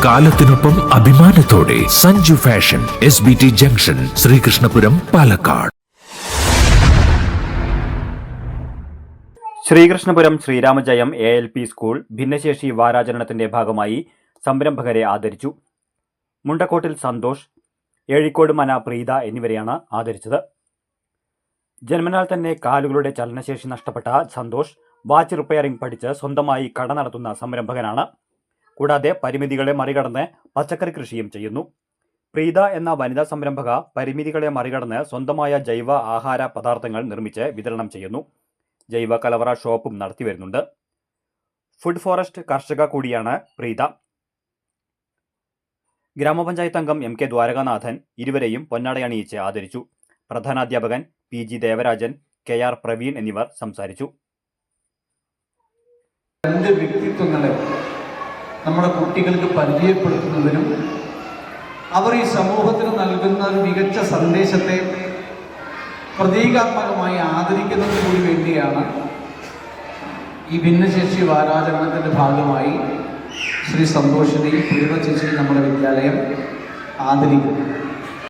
കാലത്തിനൊപ്പം അഭിമാനത്തോടെ Sanju fashion, SBT junction, Sreekrishnapuram, Palakkad. Sreekrishnapuram Sreeramajayam ALP school ഭിന്നശേഷി വാരാചരണത്തിന്റെ ഭാഗമായി സംരംഭകരെ ആദരിച്ചു. മുണ്ടക്കോട്ടിൽ സന്തോഷ്, ഏഴിക്കോട് മന പ്രീത എന്നിവരെയാണ് ആദരിച്ചത്. ജന്മനാൽ തന്നെ കാലുകളുടെ ചലനശേഷി നഷ്ടപ്പെട്ട സന്തോഷ് വാച്ച് റിപ്പയറിംഗ് പഠിച്ച് സ്വന്തമായി കട നടത്തുന്ന സംരംഭകനാണ്. കൂടാതെ പരിമിതികളെ മറികടന്ന് പച്ചക്കറി കൃഷിയും ചെയ്യുന്നു. പ്രീത എന്ന വനിതാ സംരംഭക പരിമിതികളെ മറികടന്ന് സ്വന്തമായ ജൈവ ആഹാര പദാർത്ഥങ്ങൾ നിർമ്മിച്ച് വിതരണം ചെയ്യുന്നു. ജൈവ കലവറ ഷോപ്പും നടത്തിവരുന്നുണ്ട്. ഫുഡ് ഫോറസ്റ്റ് കർഷക കൂടിയാണ് പ്രീത. ഗ്രാമപഞ്ചായത്ത് അംഗം MK ദ്വാരകാനാഥൻ ഇരുവരെയും പൊന്നാടയണിയിച്ച് ആദരിച്ചു. പ്രധാനാധ്യാപകൻ PG ദേവരാജൻ, KR പ്രവീൺ എന്നിവർ സംസാരിച്ചു. രണ്ട് വ്യക്തിത്വങ്ങളെ നമ്മുടെ കുട്ടികൾക്ക് പരിചയപ്പെടുത്തുന്നതിനും അവർ ഈ സമൂഹത്തിന് നൽകുന്ന ഒരു മികച്ച സന്ദേശത്തെ പ്രതീകാത്മകമായി ആദരിക്കുന്നതിന് കൂടി വേണ്ടിയാണ് ഈ ഭിന്നശേഷി വാരാചരണത്തിൻ്റെ ഭാഗമായി ശ്രീ സന്തോഷിനെയും പ്രീത ചേച്ചിയും നമ്മുടെ വിദ്യാലയം ആദരിക്കുന്നത്.